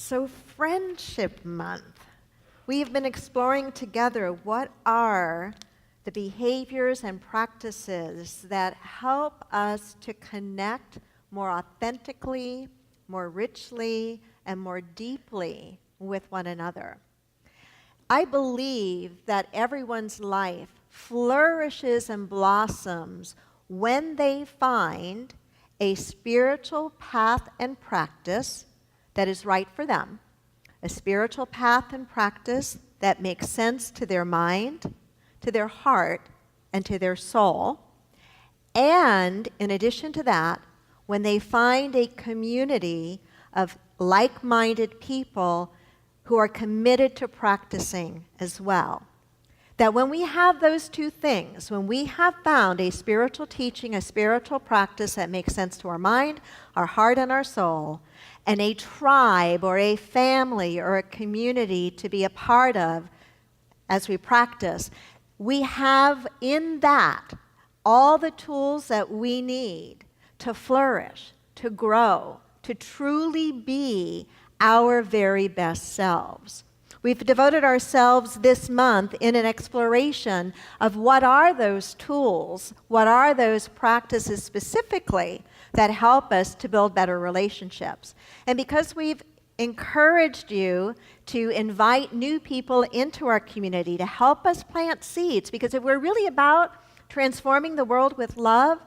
So, Friendship Month. We have been exploring together what are the behaviors and practices that help us to connect more authentically, more richly, and more deeply with one another. I believe that everyone's life flourishes and blossoms when they find a spiritual path and practice that is right for them, a spiritual path and practice that makes sense to their mind, to their heart, and to their soul. And in addition to that, when they find a community of like-minded people who are committed to practicing as well. That when we have those two things, when we have found a spiritual teaching, a spiritual practice that makes sense to our mind, our heart, and our soul, and a tribe or a family or a community to be a part of as we practice, we have in that all the tools that we need to flourish, to grow, to truly be our very best selves. We've devoted ourselves this month in an exploration of what are those tools, what are those practices specifically that help us to build better relationships. And because we've encouraged you to invite new people into our community to help us plant seeds, because if we're really about transforming the world with love,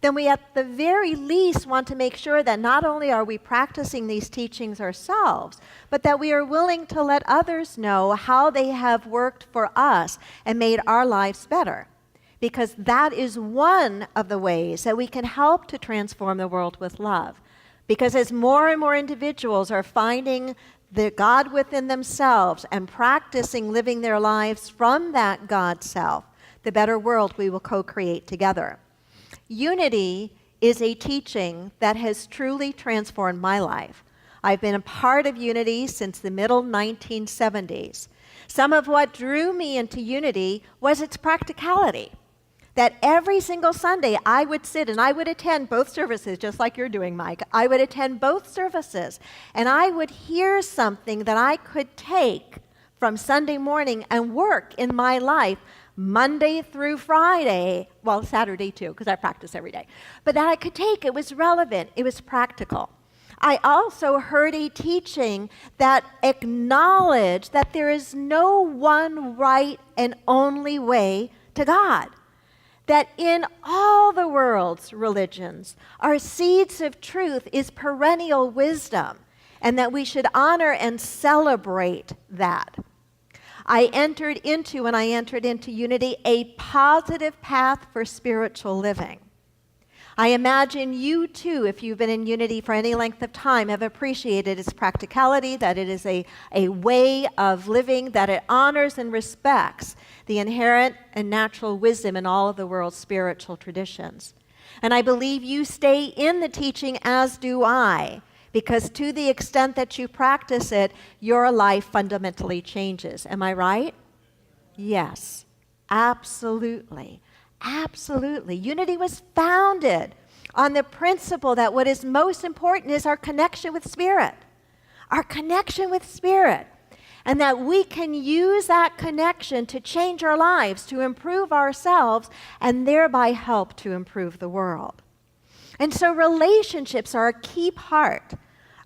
then we at the very least want to make sure that not only are we practicing these teachings ourselves, but that we are willing to let others know how they have worked for us and made our lives better. Because that is one of the ways that we can help to transform the world with love. Because as more and more individuals are finding the God within themselves and practicing living their lives from that God self, the better world we will co-create together. Unity is a teaching that has truly transformed my life. I've been a part of Unity since the middle 1970s. Some of what drew me into Unity was its practicality. That every single Sunday I would sit and I would attend both services, just like you're doing, Mike. I would attend both services, and I would hear something that I could take from Sunday morning and work in my life Monday through Friday, well, Saturday too, because I practice every day. But that I could take, it was relevant, it was practical. I also heard a teaching that acknowledged that there is no one right and only way to God. That in all the world's religions, our seeds of truth is perennial wisdom, and that we should honor and celebrate that. I entered into Unity, a positive path for spiritual living. I imagine you too, if you've been in Unity for any length of time, have appreciated its practicality, that it is a way of living, that it honors and respects the inherent and natural wisdom in all of the world's spiritual traditions. And I believe you stay in the teaching, as do I, because to the extent that you practice it, your life fundamentally changes. Am I right? Yes, absolutely. Absolutely. Unity was founded on the principle that what is most important is our connection with Spirit. Our connection with Spirit. And that we can use that connection to change our lives, to improve ourselves, and thereby help to improve the world. And so relationships are a key part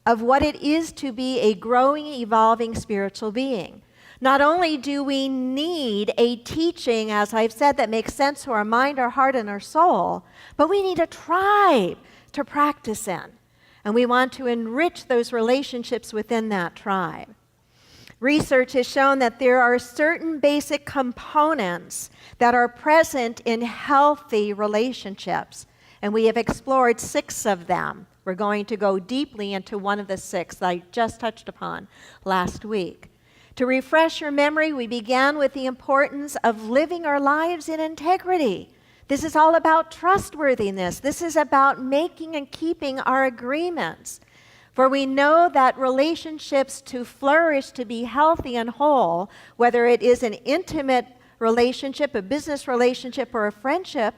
of what it is to be a growing, evolving spiritual being. Not only do we need a teaching, as I've said, that makes sense to our mind, our heart, and our soul, but we need a tribe to practice in. And we want to enrich those relationships within that tribe. Research has shown that there are certain basic components that are present in healthy relationships, and we have explored 6 of them. We're going to go deeply into one of the 6 that I just touched upon last week. To refresh your memory, we began with the importance of living our lives in integrity. This is all about trustworthiness. This is about making and keeping our agreements. For we know that relationships to flourish, to be healthy and whole, whether it is an intimate relationship, a business relationship, or a friendship,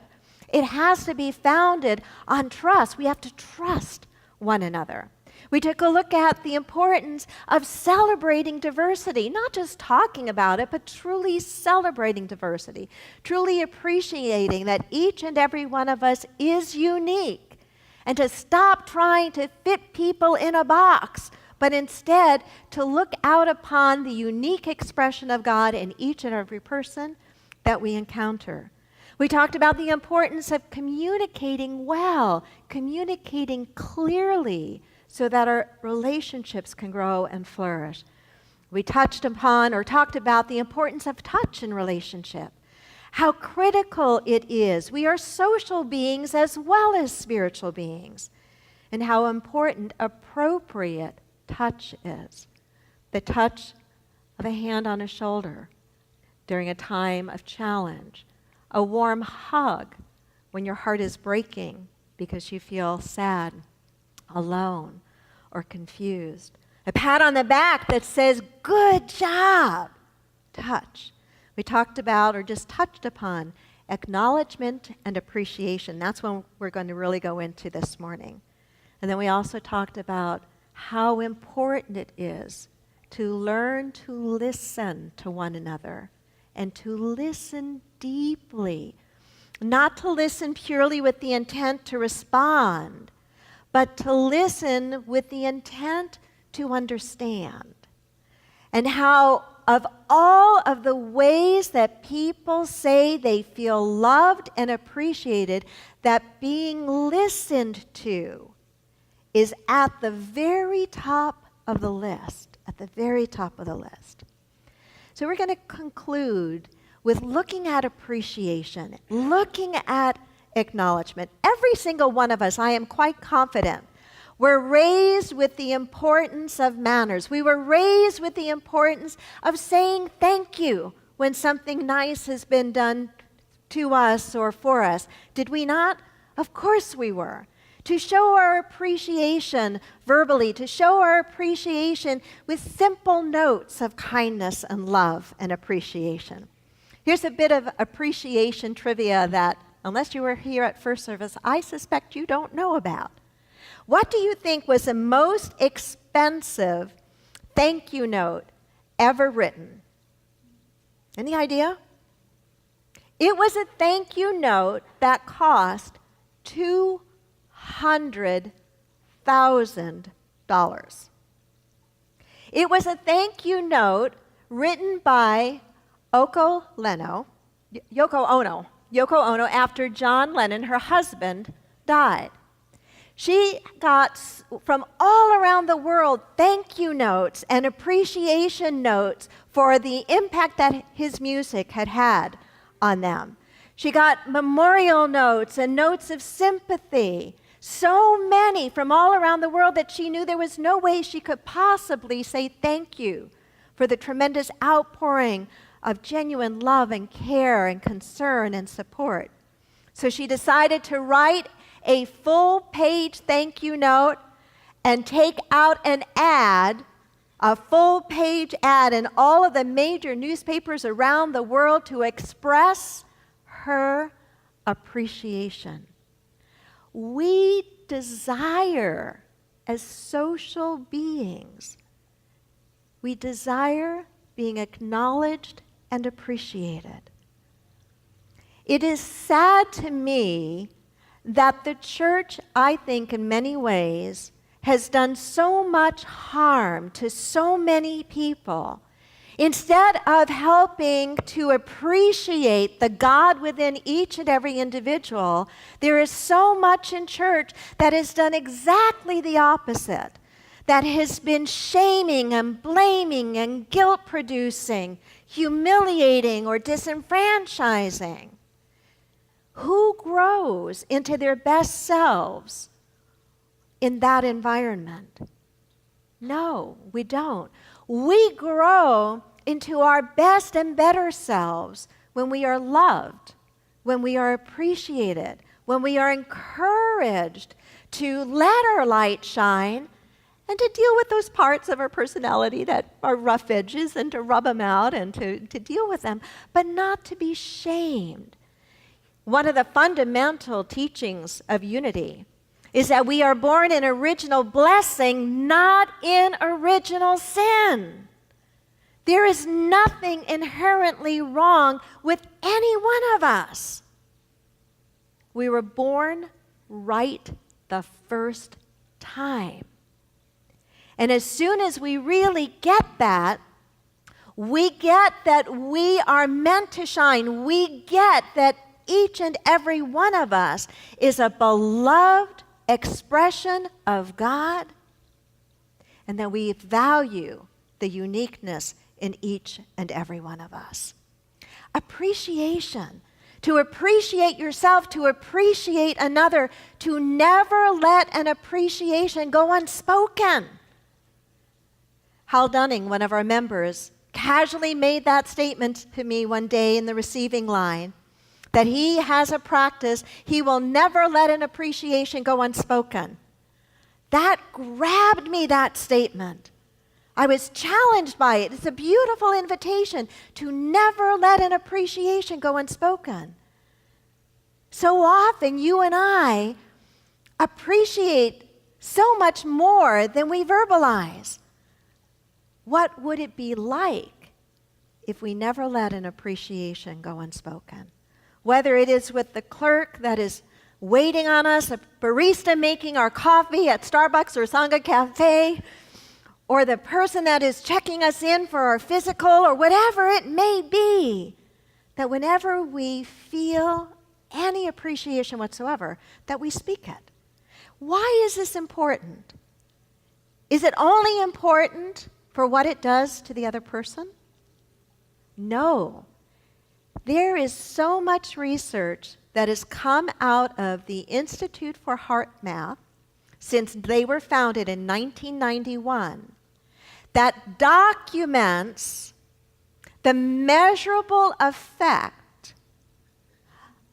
it has to be founded on trust. We have to trust one another. We took a look at the importance of celebrating diversity, not just talking about it, but truly celebrating diversity, truly appreciating that each and every one of us is unique, and to stop trying to fit people in a box, but instead to look out upon the unique expression of God in each and every person that we encounter. We talked about the importance of communicating well, communicating clearly, so that our relationships can grow and flourish. We touched upon or talked about the importance of touch in relationship, how critical it is. We are social beings as well as spiritual beings, and how important appropriate touch is. The touch of a hand on a shoulder during a time of challenge, a warm hug when your heart is breaking because you feel sad, alone, or confused. A pat on the back that says, "Good job." Touch. We talked about or just touched upon acknowledgement and appreciation. That's what we're going to really go into this morning. And then we also talked about how important it is to learn to listen to one another and to listen deeply. Not to listen purely with the intent to respond, but to listen with the intent to understand. And how of all of the ways that people say they feel loved and appreciated, that being listened to is at the very top of the list, at the very top of the list. So we're going to conclude with looking at appreciation, looking at acknowledgement. Every single one of us, I am quite confident, were raised with the importance of manners. We were raised with the importance of saying thank you when something nice has been done to us or for us. Did we not? Of course we were. To show our appreciation verbally, to show our appreciation with simple notes of kindness and love and appreciation. Here's a bit of appreciation trivia that, unless you were here at first service, I suspect you don't know about. What do you think was the most expensive thank you note ever written? Any idea? It was a thank you note that cost $200,000. It was a thank you note written by Yoko Ono after John Lennon, her husband, died. She got from all around the world thank you notes and appreciation notes for the impact that his music had had on them. She got memorial notes and notes of sympathy, so many from all around the world that she knew there was no way she could possibly say thank you for the tremendous outpouring of genuine love and care and concern and support. So she decided to write a full-page thank you note and take out an ad, a full-page ad in all of the major newspapers around the world to express her appreciation. We desire, as social beings, we desire being acknowledged and appreciated. It is sad to me that the church, I think, in many ways, has done so much harm to so many people. Instead of helping to appreciate the God within each and every individual, there is so much in church that has done exactly the opposite, that has been shaming and blaming and guilt-producing, humiliating or disenfranchising. Who grows into their best selves in that environment? No, we don't. We grow into our best and better selves when we are loved, when we are appreciated, when we are encouraged to let our light shine and to deal with those parts of our personality that are rough edges and to rub them out and to deal with them, but not to be shamed. One of the fundamental teachings of unity is that we are born in original blessing, not in original sin. There is nothing inherently wrong with any one of us. We were born right the first time. And as soon as we really get that, we get that we are meant to shine. We get that each and every one of us is a beloved expression of God, and that we value the uniqueness in each and every one of us. Appreciation. To appreciate yourself, to appreciate another, to never let an appreciation go unspoken. Hal Dunning, one of our members, casually made that statement to me one day in the receiving line, that he has a practice, he will never let an appreciation go unspoken. That grabbed me, that statement. I was challenged by it. It's a beautiful invitation to never let an appreciation go unspoken. So often you and I appreciate so much more than we verbalize. What would it be like if we never let an appreciation go unspoken? Whether it is with the clerk that is waiting on us, a barista making our coffee at Starbucks or Sangha Cafe, or the person that is checking us in for our physical, or whatever it may be, that whenever we feel any appreciation whatsoever, that we speak it. Why is this important? Is it only important for what it does to the other person? No. There is so much research that has come out of the Institute for Heart Math since they were founded in 1991 that documents the measurable effect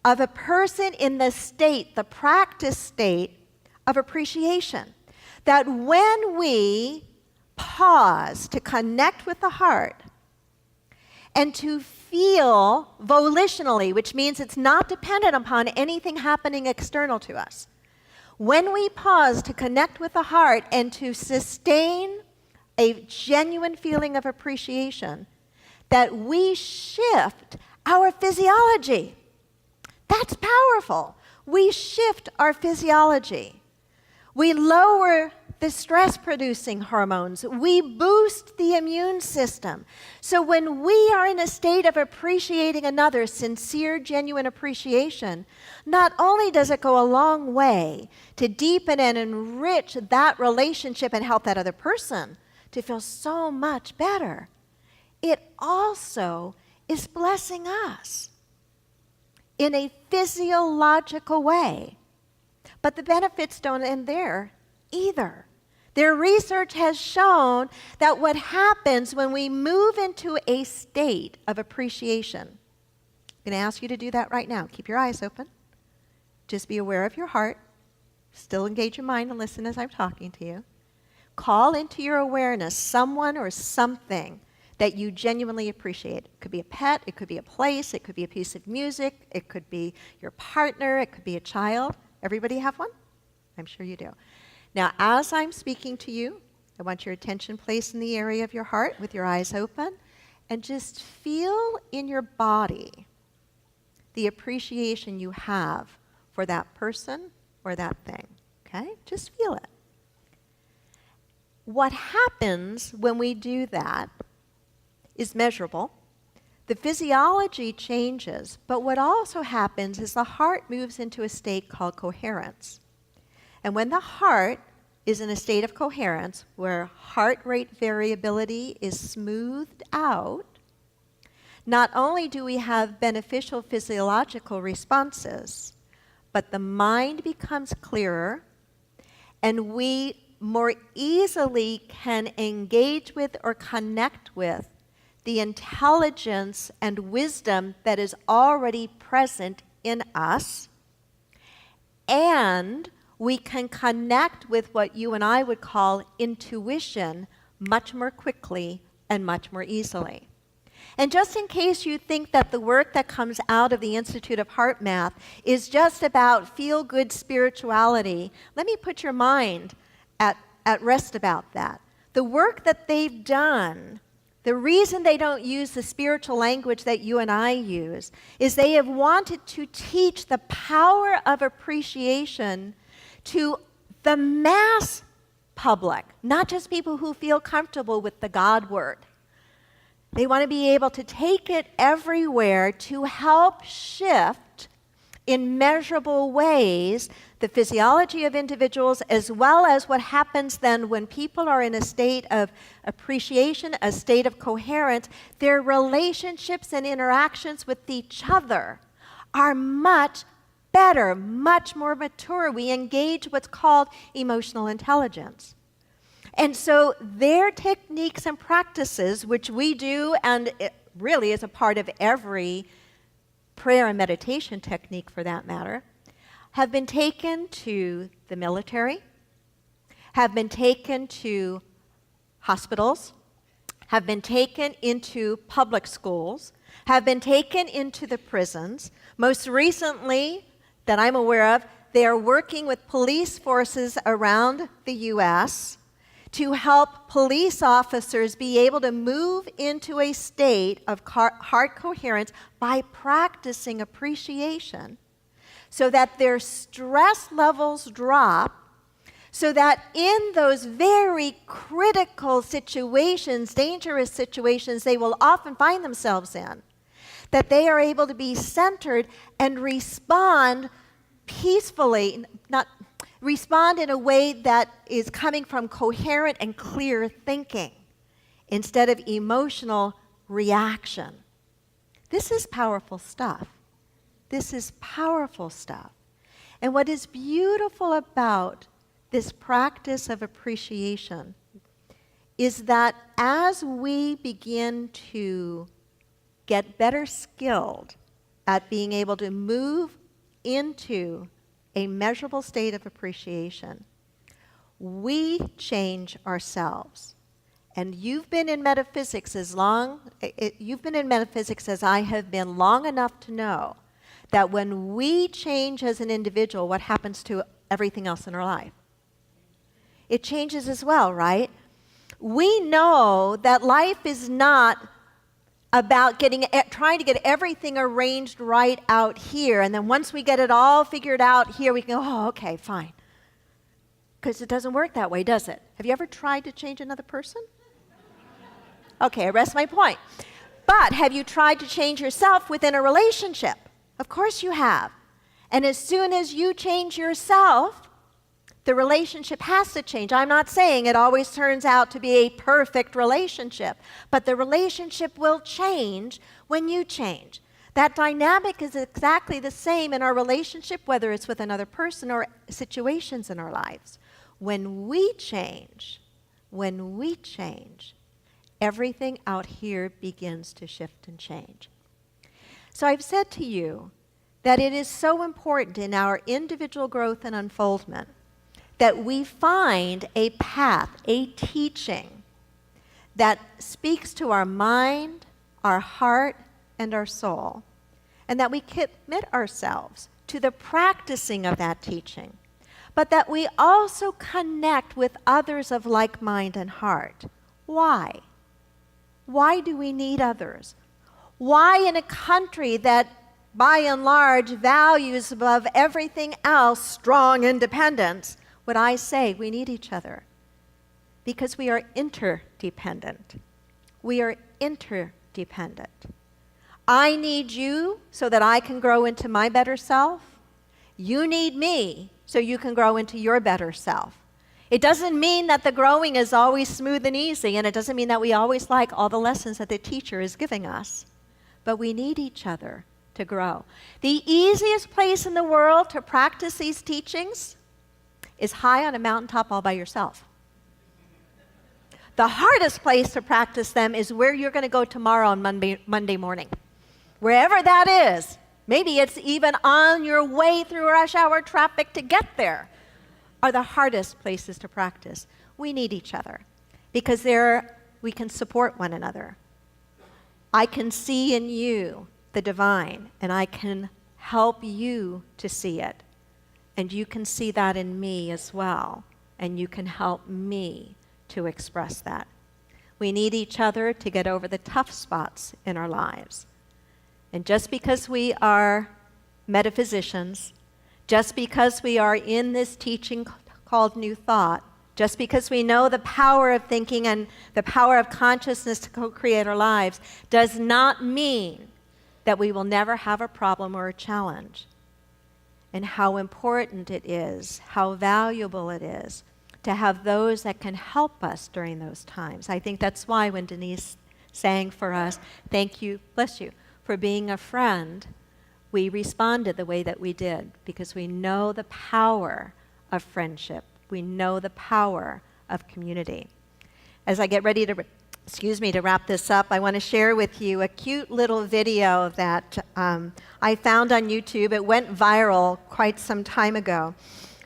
of a person in the state, the practice state of appreciation. That when we pause to connect with the heart and to feel volitionally, which means it's not dependent upon anything happening external to us. When we pause to connect with the heart and to sustain a genuine feeling of appreciation, that we shift our physiology. That's powerful. We shift our physiology. We lower the stress-producing hormones. We boost the immune system. So when we are in a state of appreciating another, sincere, genuine appreciation, not only does it go a long way to deepen and enrich that relationship and help that other person to feel so much better, it also is blessing us in a physiological way. But the benefits don't end there either. Their research has shown that what happens when we move into a state of appreciation, I'm going to ask you to do that right now. Keep your eyes open. Just be aware of your heart. Still engage your mind and listen as I'm talking to you. Call into your awareness someone or something that you genuinely appreciate. It could be a pet, it could be a place, it could be a piece of music, it could be your partner, it could be a child. Everybody have one? I'm sure you do. Now, as I'm speaking to you, I want your attention placed in the area of your heart with your eyes open, and just feel in your body the appreciation you have for that person or that thing, okay? Just feel it. What happens when we do that is measurable. The physiology changes, but what also happens is the heart moves into a state called coherence. And when the heart is in a state of coherence, where heart rate variability is smoothed out, not only do we have beneficial physiological responses, but the mind becomes clearer, and we more easily can engage with or connect with the intelligence and wisdom that is already present in us, and we can connect with what you and I would call intuition much more quickly and much more easily. And just in case you think that the work that comes out of the Institute of Heart Math is just about feel-good spirituality, let me put your mind at rest about that. The work that they've done, the reason they don't use the spiritual language that you and I use, is they have wanted to teach the power of appreciation to the mass public, not just people who feel comfortable with the God word. They want to be able to take it everywhere to help shift in measurable ways the physiology of individuals, as well as what happens then when people are in a state of appreciation, a state of coherence. Their relationships and interactions with each other are much better, much more mature. We engage what's called emotional intelligence. And so their techniques and practices, which we do, and it really is a part of every prayer and meditation technique for that matter, have been taken to the military, have been taken to hospitals, have been taken into public schools, have been taken into the prisons. Most recently, that I'm aware of, they are working with police forces around the U.S. to help police officers be able to move into a state of heart coherence by practicing appreciation so that their stress levels drop, so that in those very critical situations, dangerous situations they will often find themselves in, that they are able to be centered and respond peacefully, not respond in a way that is coming from coherent and clear thinking instead of emotional reaction. This is powerful stuff. This is powerful stuff. And what is beautiful about this practice of appreciation is that as we begin to get better skilled at being able to move into a measurable state of appreciation, we change ourselves. And you've been in metaphysics as I have been long enough to know that when we change as an individual, what happens to everything else in our life? It changes as well, right? We know that life is not about trying to get everything arranged right out here, and then once we get it all figured out here, we can go, oh, okay, fine. Because it doesn't work that way, does it? Have you ever tried to change another person? Okay, I rest my point. But have you tried to change yourself within a relationship? Of course you have. And as soon as you change yourself, the relationship has to change. I'm not saying it always turns out to be a perfect relationship, but the relationship will change when you change. That dynamic is exactly the same in our relationship, whether it's with another person or situations in our lives. When we change, everything out here begins to shift and change. So I've said to you that it is so important in our individual growth and unfoldment that we find a path, a teaching that speaks to our mind, our heart, and our soul, and that we commit ourselves to the practicing of that teaching, but that we also connect with others of like mind and heart. Why? Why do we need others? Why in a country that by and large values above everything else strong independence would I say we need each other? Because we are interdependent. We are interdependent. I need you so that I can grow into my better self. You need me so you can grow into your better self. It doesn't mean that the growing is always smooth and easy, and it doesn't mean that we always like all the lessons that the teacher is giving us. But we need each other to grow. The easiest place in the world to practice these teachings is high on a mountaintop all by yourself. The hardest place to practice them is where you're going to go tomorrow on Monday morning. Wherever that is. Maybe it's even on your way through rush hour traffic to get there, are the hardest places to practice. We need each other because there we can support one another. I can see in you the divine, and I can help you to see it. And you can see that in me as well, and you can help me to express that. We need each other to get over the tough spots in our lives. And just because we are metaphysicians, just because we are in this teaching called New Thought, just because we know the power of thinking and the power of consciousness to co-create our lives, does not mean that we will never have a problem or a challenge. And how important it is, how valuable it is to have those that can help us during those times. I think that's why when Denise sang for us, "Thank you, bless you, for being a friend," we responded the way that we did, because we know the power of friendship. We know the power of community. As I get ready to wrap this up, I want to share with you a cute little video that I found on YouTube. It went viral quite some time ago.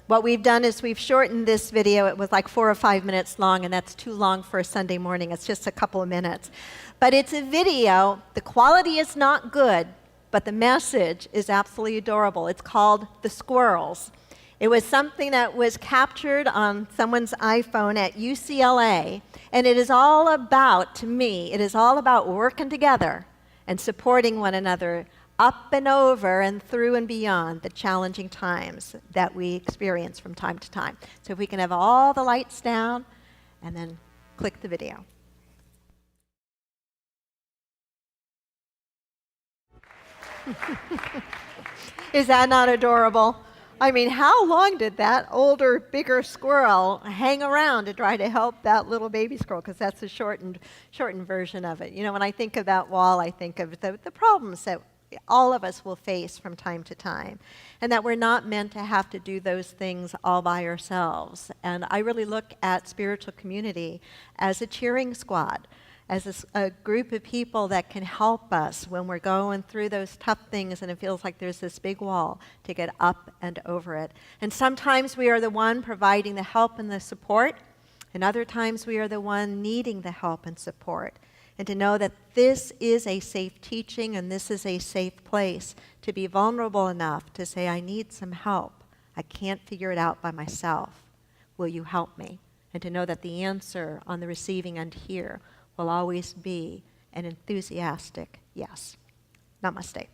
What we've done is we've shortened this video. It was like 4 or 5 minutes long, and that's too long for a Sunday morning. It's just a couple of minutes. But it's a video. The quality is not good, but the message is absolutely adorable. It's called The Squirrels. It was something that was captured on someone's iPhone at UCLA, and it is all about, to me, it is all about working together and supporting one another up and over and through and beyond the challenging times that we experience from time to time. So if we can have all the lights down, and then click the video. Is that not adorable? I mean, how long did that older, bigger squirrel hang around to try to help that little baby squirrel? Because that's the shortened version of it. You know, when I think of that wall, I think of the problems that all of us will face from time to time, and that we're not meant to have to do those things all by ourselves. And I really look at spiritual community as a cheering squad, as a group of people that can help us when we're going through those tough things and it feels like there's this big wall to get up and over it. And sometimes we are the one providing the help and the support, and other times we are the one needing the help and support. And to know that this is a safe teaching and this is a safe place to be vulnerable enough to say, I need some help. I can't figure it out by myself. Will you help me? And to know that the answer on the receiving end here will always be an enthusiastic yes. Namaste.